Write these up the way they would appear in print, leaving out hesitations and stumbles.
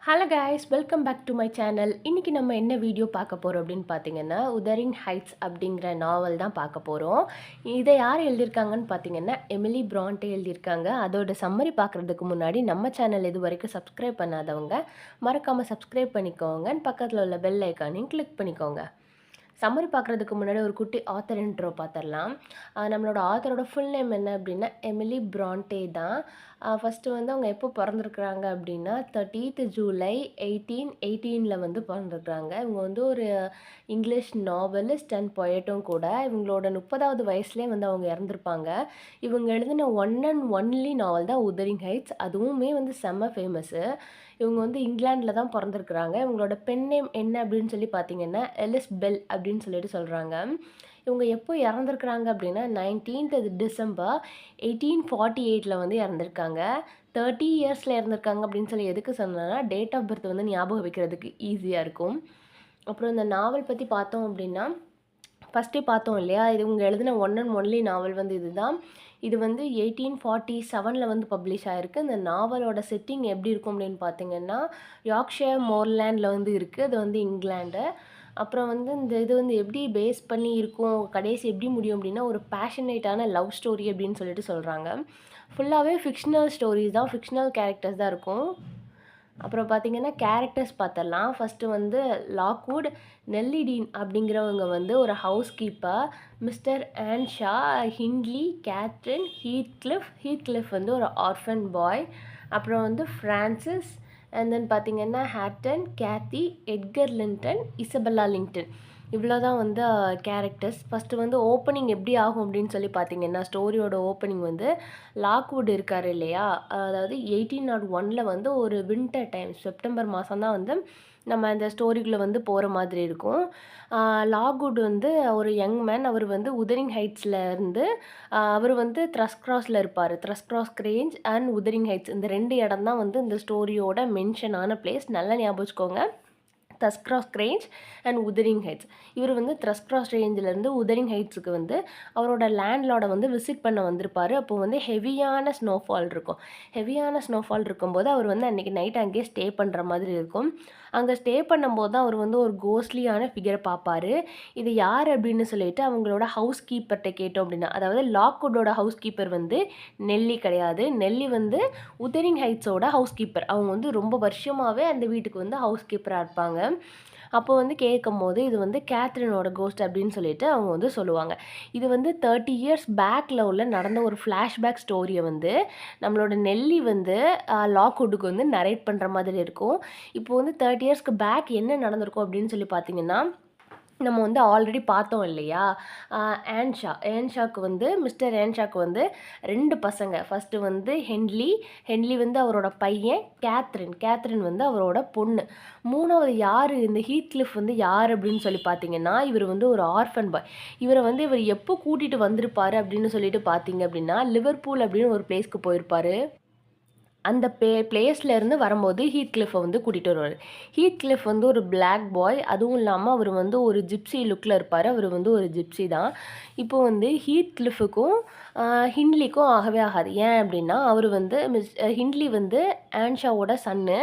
Hello guys, welcome back to my channel. இன்றைக்கி நம்ம என்ன வீடியோ பார்க்க போகிறோம் அப்படின்னு பார்த்தீங்கன்னா, உதரிங் ஹைட்ஸ் அப்படிங்கிற நாவல் தான் பார்க்க போகிறோம். இதை யார் எழுதியிருக்காங்கன்னு பார்த்தீங்கன்னா, எமிலி பிரான்டே எழுதியிருக்காங்க. அதோட சம்மரி பார்க்குறதுக்கு முன்னாடி நம்ம சேனல் இது வரைக்கும் சப்ஸ்கிரைப் பண்ணாதவங்க மறக்காமல் சப்ஸ்கிரைப் பண்ணிக்கோங்க. பக்கத்தில் உள்ள பெல் ஐக்கானையும் கிளிக் பண்ணிக்கோங்க. சம்மரி பார்க்குறதுக்கு முன்னாடி ஒரு குட்டி ஆத்தர் இன்ட்ரோ பார்த்துடலாம். நம்மளோட ஆத்தரோட ஃபுல் நேம் என்ன அப்படின்னா எமிலி பிரான்டே தான். ஃபஸ்ட்டு வந்து அவங்க எப்போ பிறந்திருக்கிறாங்க அப்படின்னா 30th ஜூலை 1818 வந்து பிறந்திருக்கிறாங்க. இவங்க வந்து ஒரு இங்கிலீஷ் நாவலிஸ்ட் அண்ட் பொயட்டும் கூட. இவங்களோட 30வது வயசுலேயே வந்து அவங்க இறந்துருப்பாங்க. இவங்க எழுதின ஒன் அண்ட் ஒன்லி நாவல் தான் உதரிங் ஹைட்ஸ். அதுவுமே வந்து செம்ம ஃபேமஸ்ஸு. இவங்க வந்து இங்கிலாண்டில் தான் பிறந்திருக்கிறாங்க. இவங்களோட பென் நேம் என்ன அப்படின்னு சொல்லி பார்த்தீங்கன்னா எலிஸ் பெல் அப்படின்னு சொல்லிட்டு சொல்கிறாங்க. இவங்க எப்போ இறந்துருக்குறாங்க அப்படின்னா 19th டிசம்பர் 1848 வந்து இறந்துருக்காங்க. 30 இயர்ஸில் இறந்துருக்காங்க அப்படின்னு சொல்லி எதுக்கு சொன்னேன்னா டேட் ஆஃப் பர்த் வந்து ஞாபகம் வைக்கிறதுக்கு ஈஸியாக இருக்கும். அப்புறம் இந்த நாவல் பற்றி பார்த்தோம் அப்படின்னா ஃபஸ்ட்டே பார்த்தோம் இல்லையா, இது இவங்க எழுதின ஒன் அண்ட் ஒன்லி நாவல் வந்து இதுதான். இது வந்து 1847 வந்து பப்ளிஷ் ஆகிருக்கு. இந்த நாவலோட செட்டிங் எப்படி இருக்கும் அப்படின்னு பார்த்தீங்கன்னா யார்க்ஷயர் மோர்லேண்டில் வந்து இருக்குது. அது வந்து இங்கிலாண்டு. அப்புறம் வந்து இந்த இது வந்து எப்படி பேஸ் பண்ணி இருக்கும், கடைசி எப்படி முடியும் அப்படின்னா ஒரு பேஷனேட்டான லவ் ஸ்டோரி அப்படின்னு சொல்லிட்டு சொல்கிறாங்க. ஃபுல்லாகவே ஃபிக்ஷனல் ஸ்டோரிஸ் தான், ஃபிக்ஷனல் கேரக்டர்ஸ் தான் இருக்கும். அப்புறம் பார்த்திங்கன்னா கேரக்டர்ஸ் பார்த்தரலாம். ஃபஸ்ட்டு வந்து லாக்வுட், நெல்லி டீன் அப்படிங்கிறவங்க வந்து ஒரு ஹவுஸ் கீப்பர். மிஸ்டர் ஆன்ஷா, ஹிண்ட்லி, கேத்ரின், ஹீத்க்ளிஃப் வந்து ஒரு ஆர்ஃபன் பாய். அப்புறம் வந்து ஃப்ரான்சிஸ், அண்ட் தென் பார்த்திங்கன்னா ஹேட்டன், கேத்தி, எட்கர் லிங்டன், இசபெல்லா லிங்டன். இவ்வளோ தான் வந்து கேரக்டர்ஸ். ஃபஸ்ட்டு வந்து ஓப்பனிங் எப்படி ஆகும் அப்படின்னு சொல்லி பார்த்தீங்கன்னா ஸ்டோரியோட ஓப்பனிங் வந்து லாக்வுட் இருக்கார் இல்லையா, அதாவது 1801 வந்து ஒரு வின்டர் டைம் செப்டம்பர் மாதம் தான் வந்து நம்ம அந்த ஸ்டோரிக்குள்ளே வந்து போகிற மாதிரி இருக்கும். லாக்வுட் வந்து ஒரு யங் மேன். அவர் வந்து உதரிங் ஹைட்ஸில் இருந்து அவர் வந்து த்ரஸ்க்ராஸில் இருப்பார். த்ரஸ்க்ராஸ் கிரேஞ்ச் அண்ட் உதரிங் ஹைட்ஸ் இந்த 2 இடம் தான் வந்து இந்த ஸ்டோரியோட மென்ஷனான பிளேஸ். நல்லா ஞாபகம் வச்சுக்கோங்க, த்ரஸ்க்ராஸ் கிரேஞ்ச் அண்ட் உதரிங் ஹைட்ஸ். இவர் வந்து த்ரஸ்க்ராஸ் ரேஞ்சிலேருந்து உதரிங் ஹைட்ஸுக்கு வந்து அவரோட லேண்ட்லார்டை வந்து விசிட் பண்ண வந்திருப்பார். அப்போ வந்து ஹெவியான ஸ்னோஃபால் இருக்கும். ஹெவியான ஸ்னோஃபால் இருக்கும்போது அவர் வந்து அன்றைக்கி நைட் அங்கேயே ஸ்டே பண்ணுற மாதிரி இருக்கும். அங்கே ஸ்டே பண்ணும்போது தான் அவர் வந்து ஒரு கோஸ்ட்லியான ஃபிகரை பார்ப்பார். இது யார் அப்படின்னு சொல்லிட்டு அவங்களோட ஹவுஸ் கீப்பர்கிட்ட கேட்டோம் அப்படின்னா, அதாவது லாக்வுட்டோட ஹவுஸ் கீப்பர் வந்து நெல்லி கிடையாது. நெல்லி வந்து உதரிங் ஹைட்ஸோட ஹவுஸ் கீப்பர். அவங்க வந்து ரொம்ப வருஷமாகவே அந்த வீட்டுக்கு வந்து ஹவுஸ் கீப்பராக இருப்பாங்க. அப்போ வந்து கேட்கும்போது இது வந்து கேத்ரினோட கோஸ்ட் அப்படின்னு சொல்லிட்டு அவங்க வந்து சொல்லுவாங்க. இது வந்து 30 இயர்ஸ் பேக்கில் உள்ள நடந்த ஒரு ஃப்ளாஷ்பேக் ஸ்டோரியை வந்து நம்மளோட நெல்லி வந்து லாக்வுட்டுக்கு வந்து நரேட் பண்ணுற மாதிரி இருக்கும். இப்போ வந்து 30 இயர்ஸ்க்கு பேக் என்ன நடந்திருக்கும் அப்படின்னு சொல்லி பார்த்தீங்கன்னா, நம்ம வந்து ஆல்ரெடி பார்த்தோம் இல்லையா, ஏன்ஷாக்கு வந்து மிஸ்டர் ஏன்ஷாக்கு வந்து 2 பசங்க. ஃபஸ்ட்டு வந்து ஹென்லி வந்து அவரோட பையன், கேத்ரின் வந்து அவரோட பொண்ணு. 3வது யார், இந்த ஹீத்க்ளிஃப் வந்து யார் அப்படின்னு சொல்லி பார்த்தீங்கன்னா, இவர் வந்து ஒரு ஆர்ஃபன் பாய். இவர் எப்போ கூட்டிகிட்டு வந்திருப்பார் அப்படின்னு சொல்லிட்டு பார்த்தீங்க அப்படின்னா லிவர்பூல் அப்படின்னு ஒரு பிளேஸ்க்கு போயிருப்பார். அந்த பிளேஸ்லேருந்து வரும்போது ஹீத்க்ளிஃபை வந்து கூட்டிகிட்டு வருவார். ஹீத்க்ளிஃப் வந்து ஒரு பிளாக் பாய். அதுவும் இல்லாமல் அவர் வந்து ஒரு ஜிப்சி லுக்கில் இருப்பார். அவர் வந்து ஒரு ஜிப்சி தான். இப்போ வந்து ஹீத்க்ளிஃபுக்கும் ஹிண்ட்லிக்கும் ஆகவே ஆகாது. ஏன் அப்படின்னா அவர் வந்து ஹிண்ட்லி வந்து ஆன்ஷாவோட சன்னு.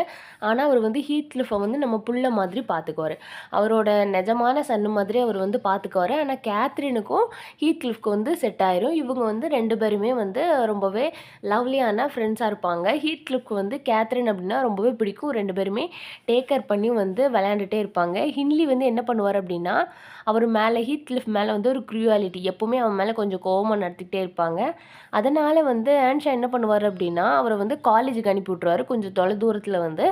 ஆனால் அவர் வந்து ஹீத்க்ளிஃபை வந்து நம்ம புள்ள மாதிரி பார்த்துக்குவார். அவரோட நிஜமான சன்னு மாதிரி அவர் வந்து பார்த்துக்குவார். ஆனால் கேத்ரினுக்கும் ஹீத்க்ளிஃப்க்கு வந்து செட் ஆயிரும். இவங்க வந்து 2 பேருமே வந்து ரொம்பவே லவ்லியான ஃப்ரெண்ட்ஸாக இருப்பாங்க. ஹீத்க்ளிஃப்க்கு வந்து கேத்ரின் அப்படின்னா ரொம்பவே பிடிக்கும். 2 பேருமே டேக் கேர் பண்ணி வந்து விளையாண்டுட்டே இருப்பாங்க. ஹிண்ட்லி வந்து என்ன பண்ணுவார் அப்படின்னா, அவர் மேலே ஹீத்க்ளிஃப் மேலே வந்து ஒரு க்ரூயாலிட்டி, எப்போவுமே அவன் மேலே கொஞ்சம் கோவமாக நடத்திக்கிட்டே இருப்பாங்க. அதனால் வந்து ஆன்ஷா என்ன பண்ணுவார் அப்படின்னா, அவரை வந்து காலேஜுக்கு அனுப்பி விட்ருவார். கொஞ்சம் தூரத்தில் வந்து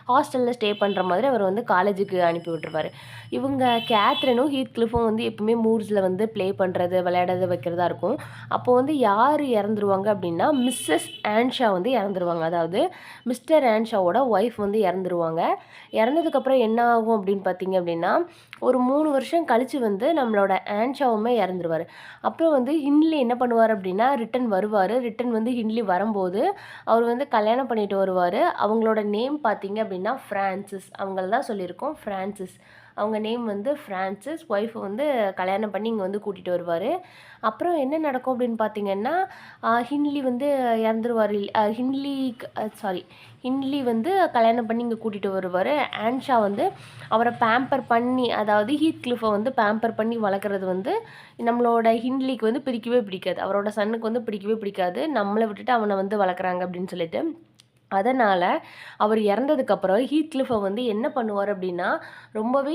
ஹாஸ்டலில் ஸ்டே பண்ணுற மாதிரி அவர் வந்து காலேஜுக்கு அனுப்பி விட்டுருவார். இவங்க கேத்ரினும் ஹீத்க்ளிஃபும் வந்து எப்பவுமே மூட்ஸில் வந்து ப்ளே பண்ணுறது, விளையாடுறது, வைக்கிறதா இருக்கும். அப்போ வந்து யார் இறந்துருவாங்க அப்படின்னா மிஸ்ஸஸ் ஆன்ஷா வந்து இறந்துருவாங்க. அதாவது மிஸ்டர் ஆன்ஷாவோட ஒய்ஃப் வந்து இறந்துருவாங்க. இறந்ததுக்கப்புறம் என்ன ஆகும் அப்படின்னு பார்த்தீங்க அப்படின்னா, ஒரு 3 வருஷம் கழித்து வந்து நம்மளோட ஆன்ஷாவுமே இறந்துருவார். அப்புறம் வந்து ஹிண்ட்லி என்ன பண்ணுவார் அப்படின்னா ரிட்டன் வந்து ஹிண்ட்லி வரும்போது அவர் வந்து கல்யாணம் பண்ணிட்டு வருவார். வருவார். அவங்களோட நேம் பார்த்தீங்க அப்படின்னா ஃப்ரான்சிஸ். அவங்கள தான் சொல்லியிருக்கோம் ஃப்ரான்சிஸ். அவங்க நேம் வந்து ஃப்ரான்சிஸ். ஒய்ஃபை வந்து கல்யாணம் பண்ணி இங்கே வந்து கூட்டிகிட்டு வருவார். அப்புறம் என்ன நடக்கும் அப்படின்னு பார்த்தீங்கன்னா, ஹின்லி வந்து இறந்துருவார். ஹின்லி வந்து கல்யாணம் பண்ணி இங்கே கூட்டிகிட்டு வருவார். ஆன்ஷா வந்து அவரை பேம்பர் பண்ணி, அதாவது ஹீத் கிளிஃபை வந்து பேம்பர் பண்ணி வளர்க்குறது வந்து நம்மளோட ஹின்லிக்கு வந்து பிடிக்கவே பிடிக்காது. அவரோட சன்னுக்கு வந்து பிடிக்கவே பிடிக்காது. நம்மளை விட்டுட்டு அவனை வந்து வளர்க்குறாங்க அப்படின்னு சொல்லிட்டு. அதனால் அவர் இறந்ததுக்கப்புறம் ஹீத் கிளிஃபை வந்து என்ன பண்ணுவார் அப்படின்னா, ரொம்பவே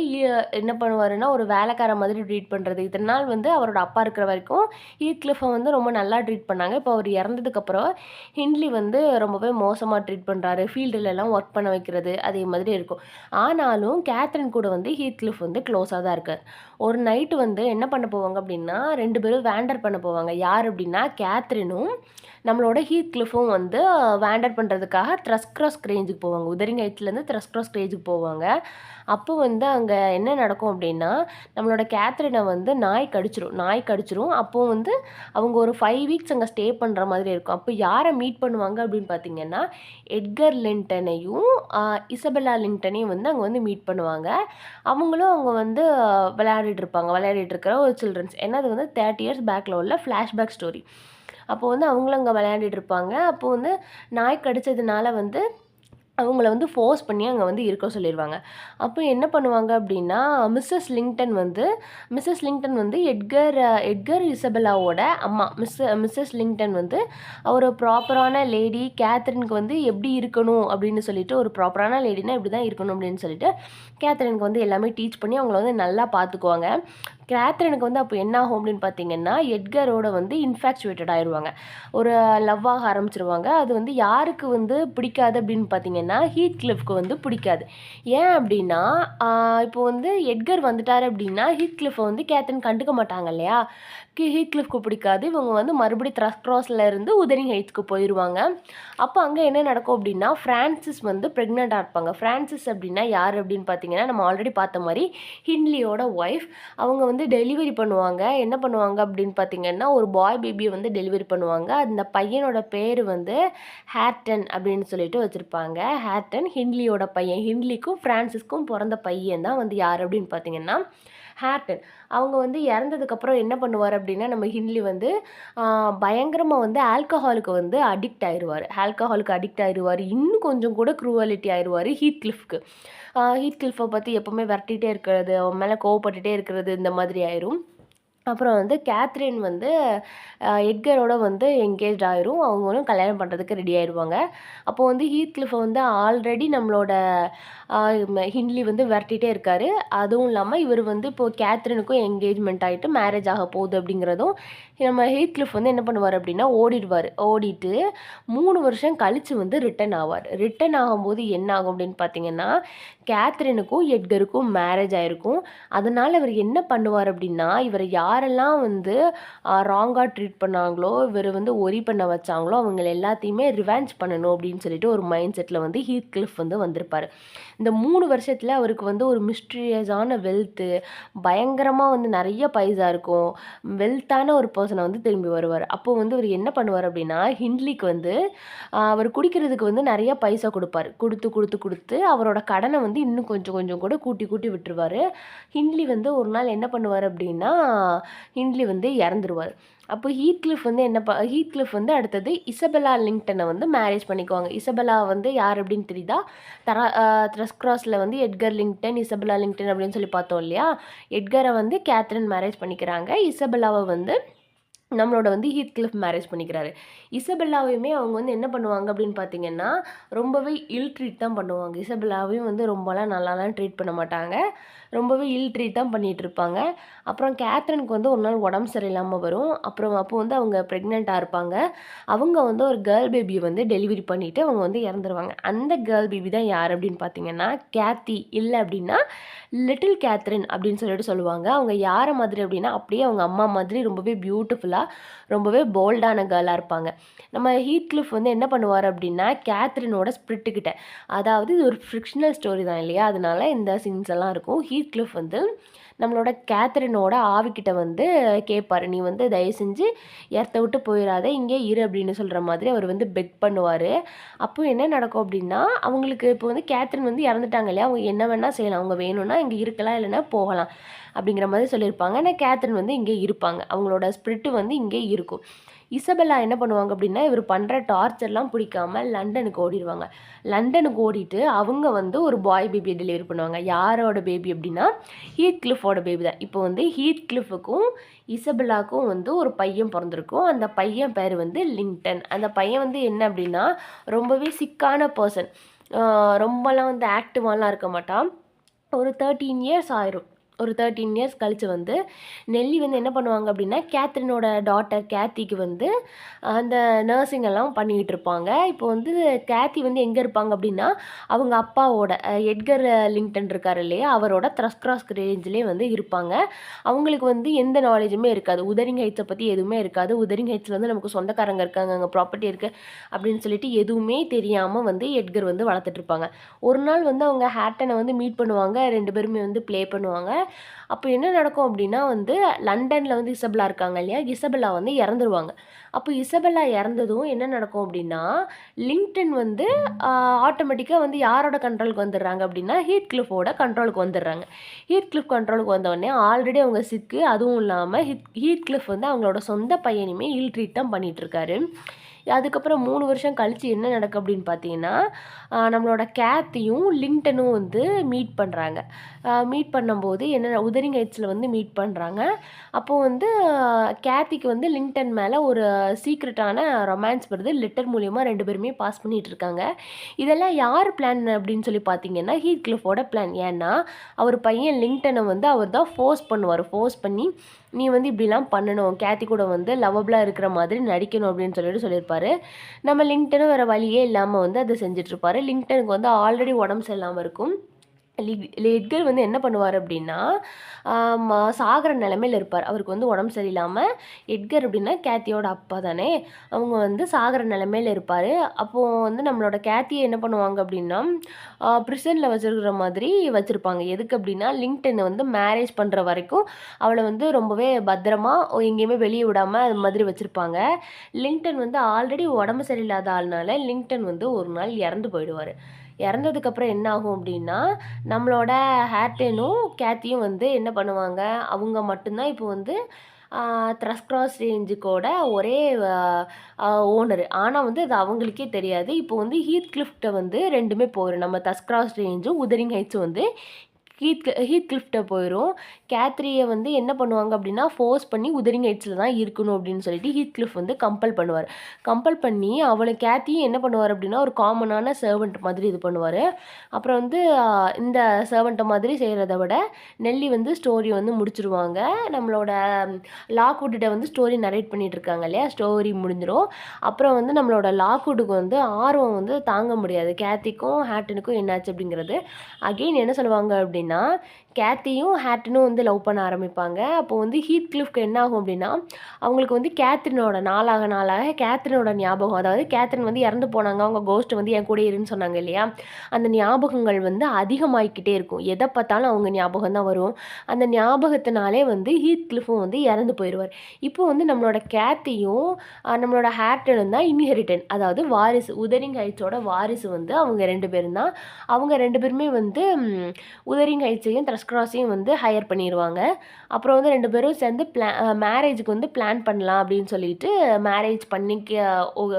என்ன பண்ணுவாருன்னா, ஒரு வேலைக்கார மாதிரி ட்ரீட் பண்ணுறது. இத்தனை நாள் வந்து அவரோட அப்பா இருக்கிற வரைக்கும் ஹீத் கிளிஃபை வந்து ரொம்ப நல்லா ட்ரீட் பண்ணாங்க. இப்போ அவர் இறந்ததுக்கப்புறம் ஹின்லி வந்து ரொம்பவே மோசமாக ட்ரீட் பண்ணுறாரு. ஃபீல்டுலலாம் ஒர்க் பண்ண வைக்கிறது அதே மாதிரி இருக்கும். ஆனாலும் கேத்ரின் கூட வந்து ஹீத் கிளிஃப் வந்து க்ளோஸாக தான் இருக்கார். ஒரு நைட்டு வந்து என்ன பண்ண போவாங்க அப்படின்னா, 2 பேரும் வேண்டர் பண்ண போவாங்க. யார் அப்படின்னா, கேத்ரினும் நம்மளோட ஹீத் கிளிஃபும் வந்து வேண்டர் பண்ணுறதுக்காக த்ரஸ்க்ராஸ் ரேஞ்சுக்கு போவாங்க. உதரிங் ஹைட்ஸ்லேருந்து த்ரஸ்க்ராஸ் ரேஞ்சுக்கு போவாங்க. அப்போ வந்து அங்கே என்ன நடக்கும் அப்படின்னா, நம்மளோட கேத்ரினை வந்து நாய் கடிச்சிரும். அப்போது வந்து அவங்க ஒரு 5 வீக்ஸ் அங்கே ஸ்டே பண்ணுற மாதிரி இருக்கும். அப்போ யாரை மீட் பண்ணுவாங்க அப்படின்னு பார்த்தீங்கன்னா, எட்கர் லிங்டனையும் இசபெல்லா லிங்டனையும் வந்து அங்கே வந்து மீட் பண்ணுவாங்க. அவங்களும் அவங்க வந்து விளையாடிட்டு இருக்கிற ஒரு சில்ட்ரன்ஸ். ஏன்னா அது வந்து 30 இயர்ஸ் பேக்கில் உள்ள ஃப்ளாஷ்பேக் ஸ்டோரி. அப்போ வந்து அவங்களும் அங்கே விளையாடிட்டு இருப்பாங்க. அப்போ வந்து நாய் கடிச்சதுனால வந்து அவங்கள வந்து ஃபோர்ஸ் பண்ணி அங்கே வந்து இருக்க சொல்லிடுவாங்க. அப்போ என்ன பண்ணுவாங்க அப்படின்னா, மிஸ்ஸஸ் லிங்டன் வந்து எட்கர் இசபெல்லாவோட அம்மா. மிஸ்ஸஸ் லிங்டன் வந்து ஒரு ப்ராப்பரான லேடி. கேத்ரினுக்கு வந்து எப்படி இருக்கணும் அப்படின்னு சொல்லிட்டு, ஒரு ப்ராப்பரான லேடினா இப்படி தான் இருக்கணும் அப்படின்னு சொல்லிட்டு கேத்ரினுக்கு வந்து எல்லாமே டீச் பண்ணி அவங்கள வந்து நல்லா பார்த்துக்குவாங்க. கேத்ரினுக்கு வந்து அப்போ என்ன ஆகும் அப்படின்னு பார்த்தீங்கன்னா, எட்கரோட வந்து இன்ஃபேக்சுவேட்டட் ஆயிடுவாங்க. ஒரு லவ் ஆக ஆரம்பிச்சிருவாங்க. அது வந்து யாருக்கு வந்து பிடிக்காது அப்படின்னு பார்த்தீங்கன்னா, ஹீத் கிளிஃப்க்கு வந்து பிடிக்காது. ஏன் அப்படின்னா, இப்போ வந்து எட்கர் வந்துட்டார் அப்படின்னா ஹீத் கிளிஃபை வந்து கேத்ரின் கண்டுக்க மாட்டாங்க இல்லையா. ஹீத் கிளிஃப்க்கு பிடிக்காது. இவங்க வந்து மறுபடியும் த்ரஸ்க்ராஸ்ல இருந்து உதரிங் ஹைட்ஸ்க்கு போயிடுவாங்க. அப்போ அங்கே என்ன நடக்கும் அப்படின்னா, ஃப்ரான்சிஸ் வந்து ப்ரெக்னெண்ட்டாக இருப்பாங்க. ஃப்ரான்சிஸ் அப்படின்னா யார் அப்படின்னு பார்த்தீங்கன்னா, நம்ம ஆல்ரெடி பார்த்த மாதிரி ஹின்லியோட ஒய்ஃப். அவங்க வந்து டெலிவரி பண்ணுவாங்க. என்ன பண்ணுவாங்க அப்படின்னு பார்த்தீங்கன்னா, ஒரு பாய் பேபியை வந்து டெலிவரி பண்ணுவாங்க. அந்த பையனோட பேர் வந்து ஹேர்டன் அப்படின்னு சொல்லிட்டு வச்சுருப்பாங்க. ஹேர்டன் ஹின்லியோட பையன். ஹின்லிக்கும் ஃப்ரான்சிஸ்க்கும் பிறந்த பையன் தான் வந்து யார் அப்படின்னு பார்த்தீங்கன்னா ஹேர்டன். அவங்க வந்து இறந்ததுக்கப்புறம் என்ன பண்ணுவார் அப்படின்னா, நம்ம ஹின்லி வந்து பயங்கரமாக வந்து ஆல்கஹாலுக்கு வந்து அடிக்ட் ஆயிடுவார். இன்னும் கொஞ்சம் கூட க்ரூவலிட்டி ஆயிடுவார் ஹீத் கிளிஃப்க்கு. ஹீத் கிளிஃபை பற்றி எப்போவுமே விரட்டிகிட்டே இருக்கிறது, அவன் மேலே கோவப்பட்டுட்டே இருக்கிறது, இந்த மாதிரி ஆயிரும். அப்புறம் வந்து கேத்ரின் வந்து எட்கரோட வந்து என்கேஜ் ஆயிரும். அவங்களும் கல்யாணம் பண்ணுறதுக்கு ரெடி ஆயிடுவாங்க. அப்போது வந்து ஹீத் கிளிஃபை வந்து ஆல்ரெடி நம்மளோட ஹின்லி வந்து விரட்டிகிட்டே இருக்கார். அதுவும் இல்லாமல் இவர் வந்து இப்போது கேத்ரினுக்கும் என்கேஜ்மெண்ட் ஆகிட்டு மேரேஜ் ஆக போகுது அப்படிங்கிறதும் நம்ம ஹீத் கிளிஃப் வந்து என்ன பண்ணுவார் அப்படின்னா ஓடிட்டு 3 வருஷம் கழித்து வந்து ரிட்டன் ஆகும்போது என்ன ஆகும் அப்படின்னு பார்த்தீங்கன்னா, கேத்ரினுக்கும் எட்கருக்கும் மேரேஜ் ஆகிருக்கும். அதனால் இவர் என்ன பண்ணுவார் அப்படின்னா, இவரை யாரெல்லாம் வந்து ராங்காக ட்ரீட் பண்ணாங்களோ, இவர் வந்து ஒரி பண்ண வச்சாங்களோ அவங்கள எல்லாத்தையுமே ரிவெஞ்ச் பண்ணணும் அப்படின்னு சொல்லிட்டு ஒரு மைண்ட் செட்டில் வந்து ஹீத் கிளிஃப் வந்து வந்திருப்பார். இந்த 3 வருஷத்தில் அவருக்கு வந்து ஒரு மிஸ்டீரியஸான வெல்த்து, பயங்கரமாக வந்து நிறைய பைசா இருக்கும், வெல்த்தான ஒரு பர்சனை வந்து திரும்பி வருவார். அப்போது வந்து அவர் என்ன பண்ணுவார் அப்படின்னா, ஹின்லிக்கு வந்து அவர் குடிக்கிறதுக்கு வந்து நிறைய பைசா கொடுப்பார். கொடுத்து அவரோட கடனை வந்து இன்னும் கொஞ்சம் கொஞ்சம் கூட கூட்டி விட்டுருவார். ஹின்லி வந்து ஒரு நாள் என்ன பண்ணுவார் அப்படின்னா, ஹின்லி வந்து இறந்துருவார். அப்போ ஹீத் கிளிஃப் வந்து அடுத்தது இசபெல்லா லிங்டனை வந்து மேரேஜ் பண்ணிக்குவாங்க. இசபெல்லா வந்து யார் அப்படின்னு தெரியுதா? த்ரஸ்க்ராஸில் வந்து எட்கர் லிங்டன், இசபெல்லா லிங்டன் அப்படின்னு சொல்லி பார்த்தோம் இல்லையா. எட்கரை வந்து கேத்ரின் மேரேஜ் பண்ணிக்கிறாங்க. இசபெல்லாவை வந்து நம்மளோட வந்து ஹீத் கிளிஃப் மேரேஜ் பண்ணிக்கிறாரு. இசபெல்லாவையுமே அவங்க வந்து என்ன பண்ணுவாங்க அப்படின்னு பார்த்தீங்கன்னா, ரொம்பவே ட்ரீட் தான் பண்ணுவாங்க. இசபெல்லாவையும் வந்து ரொம்பலாம் நல்லாலாம் ட்ரீட் பண்ண மாட்டாங்க. ரொம்பவே ட்ரீட் தான் பண்ணிகிட்ருப்பாங்க. அப்புறம் கேத்ரினுக்கு வந்து ஒரு நாள் உடம்பு சரியில்லாமல் வரும். அப்போ வந்து அவங்க ப்ரெக்னெண்ட்டாக இருப்பாங்க. அவங்க வந்து ஒரு கேர்ள் பேபியை வந்து டெலிவரி பண்ணிவிட்டு அவங்க வந்து இறந்துருவாங்க. அந்த கேர்ள் பேபி தான் யார் அப்படின்னு பார்த்தீங்கன்னா, கேத்தி, இல்லை அப்படின்னா லிட்டில் கேத்ரின் அப்படின்னு சொல்லிட்டு சொல்லுவாங்க. அவங்க யாரை மாதிரி அப்படின்னா, அப்படியே அவங்க அம்மா மாதிரி ரொம்பவே பியூட்டிஃபுல்லாக, ரொம்பவே போல்டான கேர்ளாக இருப்பாங்க. நம்ம ஹீத் கிளிஃப் வந்து என்ன பண்ணுவார் அப்படின்னா, கேத்ரினோட ஸ்பிரிட்டுக்கிட்ட, அதாவது இது ஒரு ஃபிக்ஷனல் ஸ்டோரி தான் இல்லையா, அதனால இந்த சீன்ஸ் எல்லாம் இருக்கும். ஹீத் கிளிஃப் வந்து நம்மளோட கேத்ரினோட ஆவிக்கிட்ட வந்து கேட்பாரு, நீ வந்து தயவு செஞ்சு எர்த்த விட்டு போயிடாத, இங்கே இரு அப்படின்னு சொல்கிற மாதிரி அவர் வந்து பெக் பண்ணுவார். அப்போ என்ன நடக்கும் அப்படின்னா, அவங்களுக்கு இப்போ வந்து கேத்ரின் வந்து இறந்துட்டாங்க இல்லையா, அவங்க என்ன வேணால் செய்யலாம், அவங்க வேணும்னா இங்கே இருக்கலாம் இல்லைன்னா போகலாம் அப்படிங்கிற மாதிரி சொல்லியிருப்பாங்க. ஆனால் கேத்ரின் வந்து இங்கே இருப்பாங்க, அவங்களோட ஸ்பிரிட்டு வந்து இங்கே இருக்கும். இசபெல்லா என்ன பண்ணுவாங்க அப்படின்னா, இவர் பண்ணுற டார்ச்சர்லாம் பிடிக்காம லண்டனுக்கு ஓடிடுவாங்க. லண்டனுக்கு ஓடிட்டு அவங்க வந்து ஒரு பாய் பேபியை டெலிவரி பண்ணுவாங்க. யாரோட பேபி அப்படின்னா, ஹீத் கிளிஃபோட பேபி தான். இப்போ வந்து ஹீத் கிளிஃபுக்கும் இசபெல்லாவுக்கும் வந்து ஒரு பையன் பிறந்திருக்கும். அந்த பையன் பேர் வந்து லிங்டன். அந்த பையன் வந்து என்ன அப்படின்னா, ரொம்பவே சிக்கான பர்சன். ரொம்பலாம் வந்து ஆக்டிவாலாம் இருக்க மாட்டான். ஒரு 13 இயர்ஸ் ஆயிரும். ஒரு 13 இயர்ஸ் கழித்து வந்து நெல்லி வந்து என்ன பண்ணுவாங்க அப்படின்னா, கேத்ரினோட டாட்டர் கேத்திக்கு வந்து அந்த நர்சிங் எல்லாம் பண்ணிக்கிட்டு இருப்பாங்க. இப்போ வந்து கேத்தி வந்து எங்கே இருப்பாங்க அப்படின்னா, அவங்க அப்பாவோட எட்கர் லிங்டன் இருக்கார் இல்லையா, அவரோட த்ரஸ்கிராஸ் ரேஞ்சிலே வந்து இருப்பாங்க. அவங்களுக்கு வந்து எந்த நாலேஜுமே இருக்காது, உதரிங் ஹைட்ஸை பற்றி எதுவுமே இருக்காது. உதரிங் ஹைட்ஸில் வந்து நமக்கு சொந்தக்காரங்க இருக்காங்க, அங்கே ப்ராப்பர்ட்டி இருக்குது அப்படின்னு சொல்லிட்டு எதுவுமே தெரியாமல் வந்து எட்கர் வந்து வளர்த்துட்ருப்பாங்க. ஒரு நாள் வந்து அவங்க ஹேட்டனை வந்து மீட் பண்ணுவாங்க, 2 பேருமே வந்து ப்ளே பண்ணுவாங்க. அப்போ என்ன நடக்கும் அப்படின்னா வந்து, லண்டனில் வந்து இசபெல்லா இருக்காங்க இல்லையா, இசபெல்லா வந்து இறந்துருவாங்க. அப்போ இசபெல்லா இறந்ததும் என்ன நடக்கும் அப்படின்னா, லிங்டன் வந்து ஆட்டோமேட்டிக்காக வந்து யாரோட கண்ட்ரோலுக்கு வந்துடுறாங்க அப்படின்னா, ஹீத் கிளிஃபோட கண்ட்ரோலுக்கு வந்துடுறாங்க. ஹீத் கிளிஃப் கண்ட்ரோலுக்கு வந்தோடனே ஆல்ரெடி அவங்க சிக்கு, அதுவும் இல்லாமல் ஹீத் கிளிஃப் வந்து அவங்களோட சொந்த பையனையுமே இல் ட்ரீட் தான் பண்ணிகிட்ருக்காரு. அதுக்கப்புறம் 3 வருஷம் கழித்து என்ன நடக்கும் அப்படின்னு பார்த்தீங்கன்னா, நம்மளோட கேத்தியும் லிங்டனும் வந்து மீட் பண்ணுறாங்க. மீட் பண்ணும்போது என்ன உதரிங் ஹைட்ஸில் வந்து மீட் பண்ணுறாங்க. அப்போது வந்து கேத்திக்கு வந்து லிங்டன் மேலே ஒரு சீக்ரெட்டான ரொமான்ஸ் வருது. லெட்டர் மூலியமா 2 பேருமே பாஸ் பண்ணிகிட்ருக்காங்க. இதெல்லாம் யார் பிளான் அப்படின்னு சொல்லி பார்த்தீங்கன்னா, ஹீத் கிளிஃபோட பிளான். ஏன்னா அவர் பையன் லிங்டனை வந்து அவர் தான் ஃபோர்ஸ் பண்ணுவார். ஃபோர்ஸ் பண்ணி நீ வந்து இப்படிலாம் பண்ணணும், கேத்தி கூட வந்து லவ்வபிளாக இருக்கிற மாதிரி நடிக்கணும் அப்படின்னு சொல்லியிருப்பாரு. நம்ம லிங்டனும் வேறு வழியே இல்லாமல் வந்து அதை செஞ்சிட்ருப்பாரு. லிங்டனுக்கு வந்து ஆல்ரெடி உடம்பு சரியில்லாமல் இருக்கும். எட்கர் வந்து என்ன பண்ணுவார் அப்படின்னா, சாகிற நிலமையில் இருப்பார். அவருக்கு வந்து உடம்பு சரியில்லாமல், எட்கர் அப்படின்னா கேத்தியோட அப்பா தானே, அவங்க வந்து சாகிற நிலமையில் இருப்பார். அப்போது வந்து நம்மளோட கேத்தியை என்ன பண்ணுவாங்க அப்படின்னா, ப்ரிசனில் வச்சுருக்கிற மாதிரி வச்சுருப்பாங்க. எதுக்கு அப்படின்னா, லிங்டனை வந்து மேரேஜ் பண்ணுற வரைக்கும் அவளை வந்து ரொம்பவே பத்திரமா எங்கேயுமே வெளியே விடாமல் அது மாதிரி வச்சுருப்பாங்க. லிங்டன் வந்து ஆல்ரெடி உடம்பு சரியில்லாத ஆள்னால லிங்டன் வந்து ஒரு நாள் இறந்து போயிடுவார். இறந்ததுக்கப்புறம் என்ன ஆகும் அப்படின்னா, நம்மளோட ஹேர்டனும் கேத்தியும் வந்து என்ன பண்ணுவாங்க, அவங்க மட்டும்தான் இப்போ வந்து த்ரஸ்கிராஸ் ரேஞ்சுக்கோட ஒரே ஓனரு. ஆனால் வந்து அது அவங்களுக்கே தெரியாது. இப்போ வந்து ஹீத் கிளிஃப்ட்டை வந்து 2மே போயிடும். நம்ம தஸ்கிராஸ் ரேஞ்சும் உதரிங் ஹைட்ஸும் வந்து ஹீத் கிளிஃப்ட்ட போயிடும். கேத்ரியை வந்து என்ன பண்ணுவாங்க அப்படின்னா, ஃபோர்ஸ் பண்ணி உதரிங் ஹைட்ஸில் தான் இருக்கணும் அப்படின்னு சொல்லிட்டு ஹீத் கிளிஃப் வந்து கம்பல் பண்ணுவார். கம்பல் பண்ணி அவளை கேத்தியும் என்ன பண்ணுவார் அப்படின்னா, ஒரு காமனான சர்வெண்ட் மாதிரி இது பண்ணுவார். அப்புறம் வந்து இந்த சர்வெண்ட்டை மாதிரி செய்கிறத விட நெல்லி வந்து ஸ்டோரி வந்து முடிச்சிருவாங்க. நம்மளோட லாக்வுட்ட வந்து ஸ்டோரி நரேட் பண்ணிகிட்டு இருக்காங்க இல்லையா, ஸ்டோரி முடிஞ்சிடும். அப்புறம் வந்து நம்மளோட லாக்வுட்டுக்கு வந்து ஆர்வம் வந்து தாங்க முடியாது, கேத்திக்கும் ஹேட்டனுக்கும் என்னாச்சு அப்படிங்கிறது. அகெயின் என்ன சொல்லுவாங்க அப்படின்னா, கேத்தியும் ஹேட்டனும் வந்து லவ் பண்ண ஆரம்பிப்பாங்க. அப்போ வந்து ஹீத் கிளிஃப்க்கு என்ன ஆகும் அப்படின்னா, அவங்களுக்கு வந்து கேத்ரினோட நாளாக கேத்ரினோட ஞாபகம், அதாவது கேத்ரின் வந்து இறந்து போனாங்க, அவங்க கோஸ்ட் வந்து என் கூட இருன்னு சொன்னாங்க இல்லையா, அந்த ஞாபகங்கள் வந்து அதிகமாகிக்கிட்டே இருக்கும். எதை பார்த்தாலும் அவங்க ஞாபகம் தான் வரும். அந்த ஞாபகத்தினாலே வந்து ஹீத் கிளிஃபும் வந்து இறந்து போயிடுவார். இப்போ வந்து நம்மளோட கேத்தியும் நம்மளோட ஹேட்டனும் தான் இன்ஹெரிட்டன், அதாவது வாரிசு, உதரிங் ஹைட்ஸோட வாரிசு வந்து அவங்க 2 பேரும் தான். அவங்க 2 பேருமே வந்து உதரிங் ஹைட்ஸையும் த்ரஸ்கிராஸையும் வந்து ஹையர் பண்ணிடுவாங்க. அப்புறம் வந்து 2 பேரும் சேர்ந்து மேரேஜுக்கு வந்து பிளான் பண்ணலாம் அப்படின்னு சொல்லிட்டு மேரேஜ்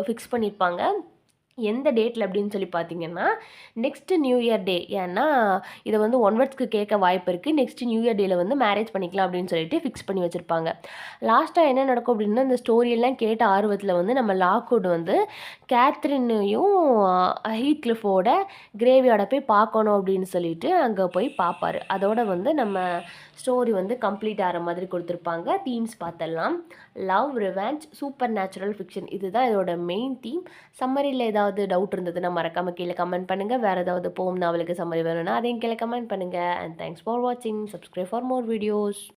ஃபிக்ஸ் பண்ணியிருப்பாங்க. எந்த டேட்டில் அப்படின்னு சொல்லி பார்த்தீங்கன்னா, நெக்ஸ்ட்டு நியூ இயர் டே. ஏன்னா இதை வந்து ஒன்வர்ட்ஸ்க்கு கேட்க வாய்ப்பு இருக்குது. நெக்ஸ்ட்டு நியூ இயர் டேயில் வந்து மேரேஜ் பண்ணிக்கலாம் அப்படின்னு சொல்லிட்டு ஃபிக்ஸ் பண்ணி வச்சுருப்பாங்க. லாஸ்ட்டாக என்ன நடக்கும் அப்படின்னா, இந்த ஸ்டோரியெல்லாம் கேட்ட ஆர்வத்தில் வந்து நம்ம லாக்வுட் வந்து கேத்ரினையும் ஹீத் கிளிஃபோட கிரேவியார்டை போய் பார்க்கணும் அப்படின்னு சொல்லிட்டு அங்கே போய் பார்ப்பார். அதோட வந்து நம்ம ஸ்டோரி வந்து கம்ப்ளீட் ஆகிற மாதிரி கொடுத்துருப்பாங்க. தீம்ஸ் பார்த்தெல்லாம் love, revenge, supernatural fiction, இதுதான் இதோட மெயின் தீம். சம்மரியில் ஏதாவது டவுட் இருந்ததுன்னா மறக்காமல் கீழே கமெண்ட் பண்ணுங்கள். வேறு ஏதாவது போம் நாவலுக்கு சம்மரி வேணும்னா அதையும் கீழே கமெண்ட் பண்ணுங்கள். அண்ட் தேங்க்ஸ் ஃபார் வாட்சிங். Subscribe for more videos.